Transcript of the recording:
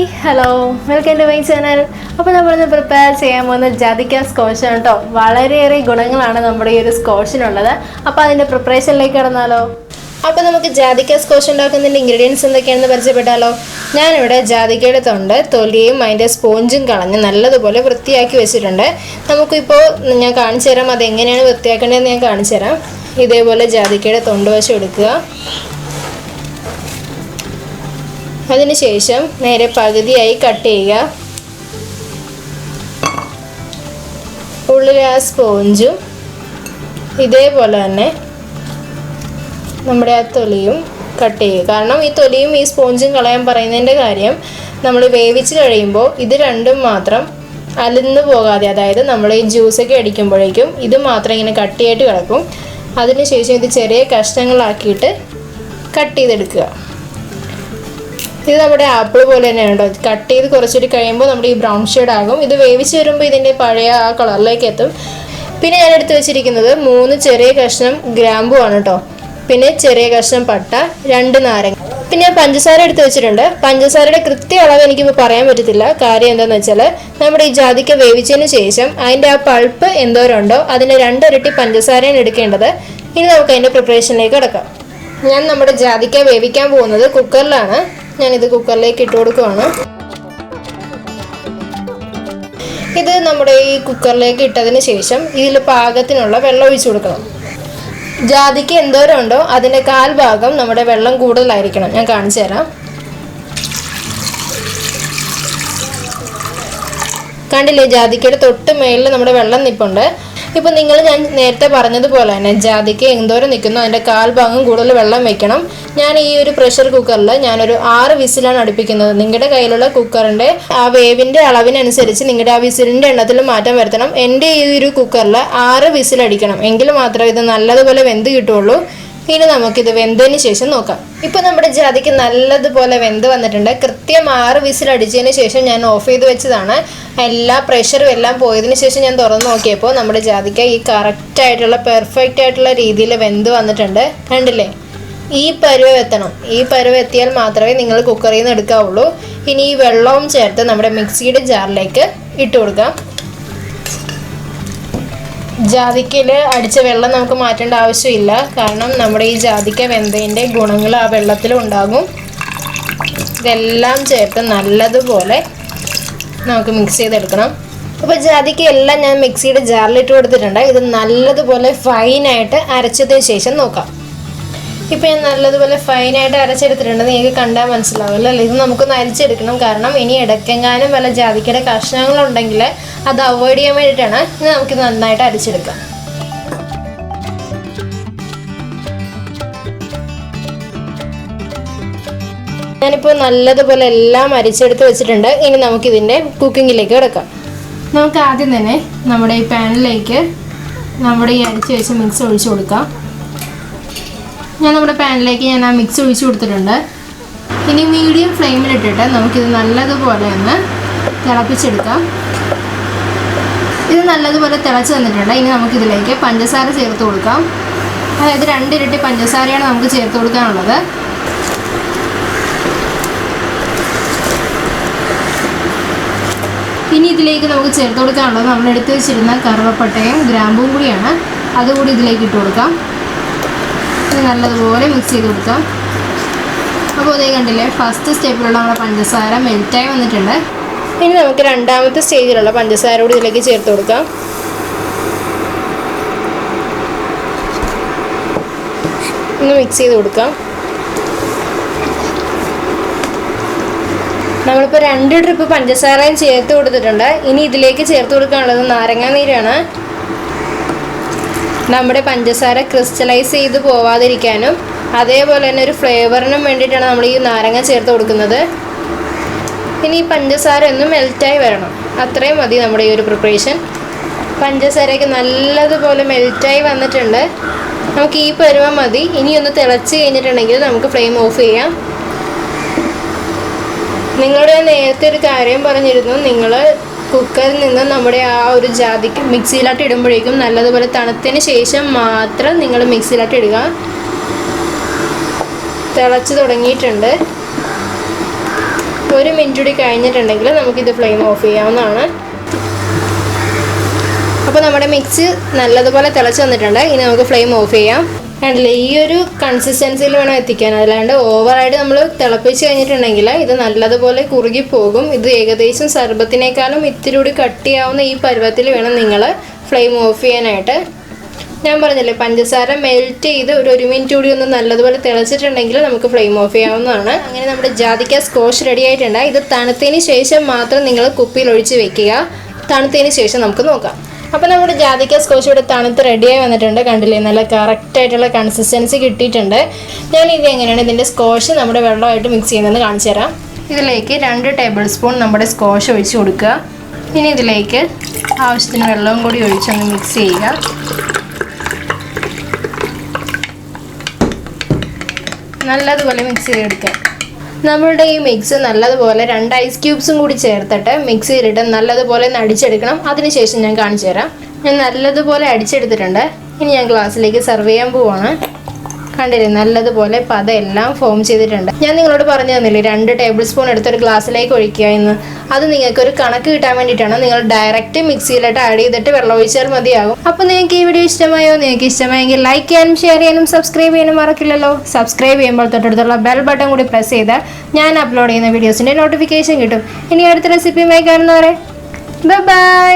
Hello, welcome to my channel. അപ്പോൾ നമ്മളിന്ന് prepare ചെയ്യാൻ പോകുന്ന ജാതിക്ക സ്ക്വാഷ് ആണ് കേട്ടോ. വളരെയേറെ ഗുണങ്ങളാണ് നമ്മുടെ ഈ ഒരു സ്ക്വാഷിനുള്ളത്. അപ്പോൾ അതിൻ്റെ പ്രിപ്പറേഷനിലേക്ക് കടന്നാലോ. അപ്പോൾ നമുക്ക് ജാതിക്ക സ്ക്വാഷ് ഉണ്ടാക്കുന്നതിൻ്റെ ഇൻഗ്രീഡിയൻസ് എന്തൊക്കെയാണെന്ന് പരിചയപ്പെട്ടാലോ. ഞാനിവിടെ ജാതിക്കയുടെ തൊലിയും അതിൻ്റെ സ്പോഞ്ചും കളഞ്ഞ് നല്ലതുപോലെ വൃത്തിയാക്കി വെച്ചിട്ടുണ്ട്. നമുക്കിപ്പോൾ ഞാൻ കാണിച്ചു തരാം അതെങ്ങനെയാണ് വൃത്തിയാക്കേണ്ടതെന്ന് ഞാൻ കാണിച്ചു തരാം. ഇതേപോലെ ജാതിക്കയുടെ തൊണ്ടുവശം എടുക്കുക. അതിനുശേഷം നേരെ പകുതിയായി കട്ട് ചെയ്യുക. ഉള്ളിൽ ആ സ്പോഞ്ചും ഇതേപോലെ തന്നെ നമ്മുടെ ആ തൊലിയും കട്ട് ചെയ്യുക. കാരണം ഈ തൊലിയും ഈ സ്പോഞ്ചും കളയാൻ പറയുന്നതിൻ്റെ കാര്യം, നമ്മൾ വേവിച്ച് കഴിയുമ്പോൾ ഇത് രണ്ടും മാത്രം അലിന്ന് പോകാതെ, അതായത് നമ്മൾ ഈ ജ്യൂസൊക്കെ അടിക്കുമ്പോഴേക്കും ഇത് മാത്രം ഇങ്ങനെ കട്ടിയായിട്ട് കിടക്കും. അതിനുശേഷം ഇത് ചെറിയ കഷ്ണങ്ങളാക്കിയിട്ട് കട്ട് ചെയ്തെടുക്കുക. ഇത് നമ്മുടെ ആപ്പിൾ പോലെ തന്നെയാണ് കേട്ടോ. കട്ട് ചെയ്ത് കുറച്ചൊരു കഴിയുമ്പോൾ നമ്മുടെ ഈ ബ്രൗൺ ഷെയ്ഡ് ആകും. ഇത് വേവിച്ച് വരുമ്പോൾ ഇതിൻ്റെ പഴയ ആ കളറിലേക്ക് എത്തും. പിന്നെ ഞാൻ എടുത്ത് വെച്ചിരിക്കുന്നത് 3 ചെറിയ കഷ്ണം ഗ്രാമ്പു ആണ് കേട്ടോ. പിന്നെ ചെറിയ കഷ്ണം പട്ട, 2 നാരങ്ങ. പിന്നെ ഞാൻ പഞ്ചസാര എടുത്ത് വെച്ചിട്ടുണ്ട്. പഞ്ചസാരയുടെ കൃത്യ അളവ് എനിക്കിപ്പോൾ പറയാൻ പറ്റത്തില്ല. കാര്യം എന്താണെന്ന് വെച്ചാൽ, നമ്മുടെ ഈ ജാതിക്ക വേവിച്ചതിന് ശേഷം അതിൻ്റെ ആ പൾപ്പ് എന്തോരമുണ്ടോ അതിൻ്റെ 2 ഇരട്ടി പഞ്ചസാരയാണ് എടുക്കേണ്ടത്. ഇനി നമുക്ക് അതിൻ്റെ പ്രിപ്പറേഷനിലേക്ക് കിടക്കാം. ഞാൻ നമ്മുടെ ജാതിക്ക വേവിക്കാൻ പോകുന്നത് കുക്കറിലാണ്. ഞാനിത് കുക്കറിലേക്ക് ഇട്ട് കൊടുക്കുവാണ്. ഇത് നമ്മുടെ ഈ കുക്കറിലേക്ക് ഇട്ടതിന് ശേഷം ഇതിൽ പാകത്തിനുള്ള വെള്ളം ഒഴിച്ചു കൊടുക്കണം. ജാതിക്ക എന്തോരം ഉണ്ടോ അതിൻ്റെ 1/4 ഭാഗം നമ്മുടെ വെള്ളം കൂടുതലായിരിക്കണം. ഞാൻ കാണിച്ചു തരാം. കണ്ടില്ലേ, ജാതിക്കയുടെ തൊട്ട് മേളിൽ നമ്മുടെ വെള്ളം നിൽപ്പുണ്ട്. ഇപ്പം ഞാൻ നേരത്തെ പറഞ്ഞതുപോലെ തന്നെ ജാതിക്ക എന്തോരം നിൽക്കുന്നു അതിൻ്റെ 1/4 ഭാഗം കൂടുതൽ വെള്ളം വെക്കണം. ഞാൻ ഈ ഒരു പ്രഷർ കുക്കറിൽ ഞാനൊരു 6 വിസിലാണ് അടുപ്പിക്കുന്നത്. നിങ്ങളുടെ കയ്യിലുള്ള കുക്കറിൻ്റെ ആ വേവിൻ്റെ അളവിനനുസരിച്ച് നിങ്ങളുടെ ആ വിസിലിൻ്റെ എണ്ണത്തിൽ മാറ്റം വരുത്തണം. എൻ്റെ ഈ ഒരു കുക്കറിൽ 6 വിസിലടിക്കണം. എങ്കിൽ മാത്രമേ ഇത് നല്ലതുപോലെ വെന്ത് കിട്ടുള്ളൂ. ഇനി നമുക്കിത് വെന്തതിന് ശേഷം നോക്കാം. ഇപ്പം നമ്മുടെ ജാതിക്ക നല്ലതുപോലെ വെന്ത് വന്നിട്ടുണ്ട്. കൃത്യം 6 വിസിലടിച്ചതിന് ശേഷം ഞാൻ ഓഫ് ചെയ്ത് വെച്ചതാണ്. എല്ലാ പ്രഷറും എല്ലാം പോയതിന് ശേഷം ഞാൻ തുറന്ന് നോക്കിയപ്പോൾ നമ്മുടെ ജാതിക്ക ഈ കറക്റ്റായിട്ടുള്ള പെർഫെക്റ്റ് ആയിട്ടുള്ള രീതിയിൽ വെന്ത് വന്നിട്ടുണ്ട്. കണ്ടില്ലേ, ഈ പരുവം എത്തണം. ഈ പരുവം എത്തിയാൽ മാത്രമേ നിങ്ങൾ കുക്കറിൽ നിന്ന് എടുക്കാവുള്ളൂ. ഇനി ഈ വെള്ളവും ചേർത്ത് നമ്മുടെ മിക്സിയുടെ ജാറിലേക്ക് ഇട്ട് കൊടുക്കാം. ജാതിക്കയിൽ അടിച്ച വെള്ളം നമുക്ക് മാറ്റേണ്ട ആവശ്യമില്ല. കാരണം നമ്മുടെ ഈ ജാതിക്ക വെന്തതിൻ്റെ ഗുണങ്ങൾ ആ വെള്ളത്തിലും ഉണ്ടാകും. ഇതെല്ലാം ചേർത്ത് നല്ലതുപോലെ നമുക്ക് മിക്സ് ചെയ്തെടുക്കണം. അപ്പോൾ ജാതിക്ക എല്ലാം ഞാൻ മിക്സിയുടെ ജാറിലിട്ട് കൊടുത്തിട്ടുണ്ട്. ഇത് നല്ലതുപോലെ ഫൈനായിട്ട് അരച്ചതിന് ശേഷം നോക്കാം. ഇപ്പോൾ ഞാൻ നല്ലതുപോലെ ഫൈനായിട്ട് അരച്ചെടുത്തിട്ടുണ്ട്. നിങ്ങൾക്ക് കണ്ടാൽ മനസ്സിലാവില്ല അല്ലേ. ഇത് നമുക്കൊന്ന് അരിച്ചെടുക്കണം. കാരണം ഇനി ഇടയ്ക്കെങ്ങാനും വല്ല ജാതിക്കയുടെ കഷ്ണങ്ങളുണ്ടെങ്കിൽ അത് അവോയ്ഡ് ചെയ്യാൻ വേണ്ടിയിട്ടാണ്. ഇനി നമുക്കിത് നന്നായിട്ട് അരിച്ചെടുക്കാം. ഞാനിപ്പോൾ നല്ലതുപോലെ എല്ലാം അരിച്ചെടുത്ത് വെച്ചിട്ടുണ്ട്. ഇനി നമുക്കിതിൻ്റെ കുക്കിങ്ങിലേക്ക് കിടക്കാം. നമുക്ക് ആദ്യം തന്നെ നമ്മുടെ ഈ പാനിലേക്ക് നമ്മുടെ ഈ അരിച്ച് വെച്ച മിക്സ് ഒഴിച്ചു കൊടുക്കാം. നമ്മുടെ പാനിലേക്ക് ഞാൻ ആ മിക്സ് ഒഴിച്ചു കൊടുത്തിട്ടുണ്ട്. ഇനി മീഡിയം ഫ്ലെയിമിലിട്ടിട്ട് നമുക്കിത് നല്ലതുപോലെ ഒന്ന് തിളപ്പിച്ചെടുക്കാം. ഇത് നല്ലതുപോലെ തിളച്ച് വന്നിട്ടുണ്ട്. ഇനി നമുക്കിതിലേക്ക് പഞ്ചസാര ചേർത്ത് കൊടുക്കാം. അതായത് 2 ഇരട്ടി പഞ്ചസാരയാണ് നമുക്ക് ചേർത്ത് കൊടുക്കാനുള്ളത്. ഇനി ഇതിലേക്ക് നമുക്ക് ചേർത്ത് കൊടുക്കാനുള്ളത് നമ്മൾ എടുത്ത് വെച്ചിരുന്ന കറുവപ്പട്ടയും ഗ്രാമ്പും കൂടിയാണ്. അതുകൂടി ഇതിലേക്ക് ഇട്ട് കൊടുക്കാം. ഇത് നല്ലതുപോലെ മിക്സ് ചെയ്ത് കൊടുക്കാം. അപ്പോൾ അതേ കണ്ടില്ലേ, ഫസ്റ്റ് സ്റ്റെപ്പിലുള്ള നമ്മുടെ പഞ്ചസാര മെൽറ്റായി വന്നിട്ടുണ്ട്. ഇനി നമുക്ക് രണ്ടാമത്തെ സ്റ്റേജിലുള്ള പഞ്ചസാര കൂടി ഇതിലേക്ക് ചേർത്ത് കൊടുക്കാം. ഒന്ന് മിക്സ് ചെയ്ത് കൊടുക്കാം. നമ്മളിപ്പോൾ 2 ട്രിപ്പ് പഞ്ചസാരയും ചേർത്ത് കൊടുത്തിട്ടുണ്ട്. ഇനി ഇതിലേക്ക് ചേർത്ത് കൊടുക്കാനുള്ളത് നാരങ്ങാനീരാണ്. നമ്മുടെ പഞ്ചസാര ക്രിസ്റ്റലൈസ് ചെയ്ത് പോവാതിരിക്കാനും അതേപോലെ തന്നെ ഒരു ഫ്ലേവറിനും വേണ്ടിയിട്ടാണ് നമ്മൾ ഈ നാരങ്ങ ചേർത്ത് കൊടുക്കുന്നത്. ഇനി ഈ പഞ്ചസാര ഒന്ന് മെൽറ്റായി വരണം. അത്രയും മതി നമ്മുടെ ഈ ഒരു പ്രിപ്പറേഷൻ. പഞ്ചസാരയൊക്കെ നല്ലതുപോലെ മെൽറ്റായി വന്നിട്ടുണ്ട്. നമുക്ക് ഈ പരുവം മതി. ഇനി ഒന്ന് തിളച്ച് കഴിഞ്ഞിട്ടുണ്ടെങ്കിൽ നമുക്ക് ഫ്ലെയിം ഓഫ് ചെയ്യാം. നിങ്ങളുടെ നേരത്തെ ഒരു കാര്യം പറഞ്ഞിരുന്നു, നിങ്ങൾ കുക്കറിൽ നിന്ന് നമ്മുടെ ആ ഒരു ജാതിക്ക മിക്സിയിലോട്ട് ഇടുമ്പോഴേക്കും നല്ലതുപോലെ തണുത്തതിന് ശേഷം മാത്രം നിങ്ങൾ മിക്സിയിലോട്ട് ഇടുക. തിളച്ച് തുടങ്ങിയിട്ടുണ്ട്. 1 മിനിറ്റ് കൂടി കഴിഞ്ഞിട്ടുണ്ടെങ്കിൽ നമുക്കിത് ഫ്ലെയിം ഓഫ് ചെയ്യാവുന്നതാണ്. അപ്പോൾ നമ്മുടെ മിക്സ് നല്ലതുപോലെ തിളച്ച് വന്നിട്ടുണ്ട്. ഇനി നമുക്ക് ഫ്ലെയിം ഓഫ് ചെയ്യാം. കണ്ടില്ലേ, ഈ ഒരു കൺസിസ്റ്റൻസിയിൽ വേണം എത്തിക്കാൻ. അല്ലാണ്ട് ഓവറായിട്ട് നമ്മൾ തിളപ്പിച്ച് കഴിഞ്ഞിട്ടുണ്ടെങ്കിൽ ഇത് നല്ലതുപോലെ കുറുകിപ്പോകും. ഇത് ഏകദേശം സർബത്തിനേക്കാളും ഇത്തിരി കൂടി കട്ടിയാവുന്ന ഈ പരുവത്തിൽ വേണം നിങ്ങൾ ഫ്ലെയിം ഓഫ് ചെയ്യാനായിട്ട്. ഞാൻ പറഞ്ഞില്ലേ, പഞ്ചസാര മെൽറ്റ് ചെയ്ത് ഒരു 1 മിനിറ്റ് കൂടി ഒന്ന് നല്ലതുപോലെ തിളച്ചിട്ടുണ്ടെങ്കിൽ നമുക്ക് ഫ്ലെയിം ഓഫ് ചെയ്യാവുന്നതാണ്. അങ്ങനെ നമ്മുടെ ജാതിക്ക സ്കോഷ് റെഡി ആയിട്ടുണ്ട്. ഇത് തണുത്തതിന് ശേഷം മാത്രം നിങ്ങൾ കുപ്പിയിൽ ഒഴിച്ച് വെക്കുക. തണുത്തതിന് ശേഷം നമുക്ക് നോക്കാം. അപ്പോൾ നമ്മുടെ ജാതിക്ക സ്കോഷ് ഇവിടെ തണുത്ത് റെഡിയായി വന്നിട്ടുണ്ട്. കണ്ടില്ലേ, നല്ല കറക്റ്റായിട്ടുള്ള കൺസിസ്റ്റൻസി കിട്ടിയിട്ടുണ്ട്. ഞാൻ ഇത് എങ്ങനെയാണ് ഇതിൻ്റെ സ്കോഷ് നമ്മുടെ വെള്ളമായിട്ട് മിക്സ് ചെയ്യുന്നതെന്ന് കാണിച്ചു തരാം. ഇതിലേക്ക് 2 ടേബിൾ സ്പൂൺ നമ്മുടെ സ്കോഷ് ഒഴിച്ച് കൊടുക്കുക. ഇനി ഇതിലേക്ക് ആവശ്യത്തിന് വെള്ളവും കൂടി ഒഴിച്ചൊന്ന് മിക്സ് ചെയ്യുക. നല്ലതുപോലെ മിക്സ് ചെയ്തെടുക്കുക. നമ്മളുടെ ഈ മിക്സ് നല്ലതുപോലെ 2 ഐസ് ക്യൂബ്സും കൂടി ചേർത്തിട്ട് മിക്സിയിലിട്ട് നല്ലതുപോലെ അടിച്ചെടുക്കണം. അതിനുശേഷം ഞാൻ കാണിച്ചു തരാം. ഞാൻ നല്ലതുപോലെ അടിച്ചെടുത്തിട്ടുണ്ട്. ഇനി ഞാൻ ഗ്ലാസ്സിലേക്ക് സെർവ് ചെയ്യാൻ പോവാണ്. കണ്ടില്ലേ, നല്ലതുപോലെ പതയെല്ലാം ഫോം ചെയ്തിട്ടുണ്ട്. ഞാൻ നിങ്ങളോട് പറഞ്ഞു തന്നില്ലേ 2 ടേബിൾ സ്പൂൺ എടുത്തൊരു ഗ്ലാസ്സിലേക്ക് ഒഴിക്കുക എന്ന്. അത് നിങ്ങൾക്കൊരു കണക്ക് കിട്ടാൻ വേണ്ടിയിട്ടാണ്. നിങ്ങൾ ഡയറക്റ്റ് മിക്സിയിലിട്ട് ആഡ് ചെയ്തിട്ട് വെള്ളം ഒഴിച്ചാൽ മതിയാകും. അപ്പോൾ നിങ്ങൾക്ക് ഈ വീഡിയോ ഇഷ്ടമായോ? നിങ്ങൾക്ക് ഇഷ്ടമായെങ്കിൽ ലൈക്ക് ചെയ്യാനും ഷെയർ ചെയ്യാനും സബ്സ്ക്രൈബ് ചെയ്യാനും മറക്കില്ലല്ലോ. സബ്സ്ക്രൈബ് ചെയ്യുമ്പോൾ തൊട്ടടുത്തുള്ള ബെൽ ബട്ടൺ കൂടി പ്രസ് ചെയ്താൽ ഞാൻ അപ്ലോഡ് ചെയ്യുന്ന വീഡിയോസിൻ്റെ നോട്ടിഫിക്കേഷൻ കിട്ടും. ഇനി അടുത്ത റെസിപ്പിയുമായി കാണുന്നവരെ ബൈ ബൈ.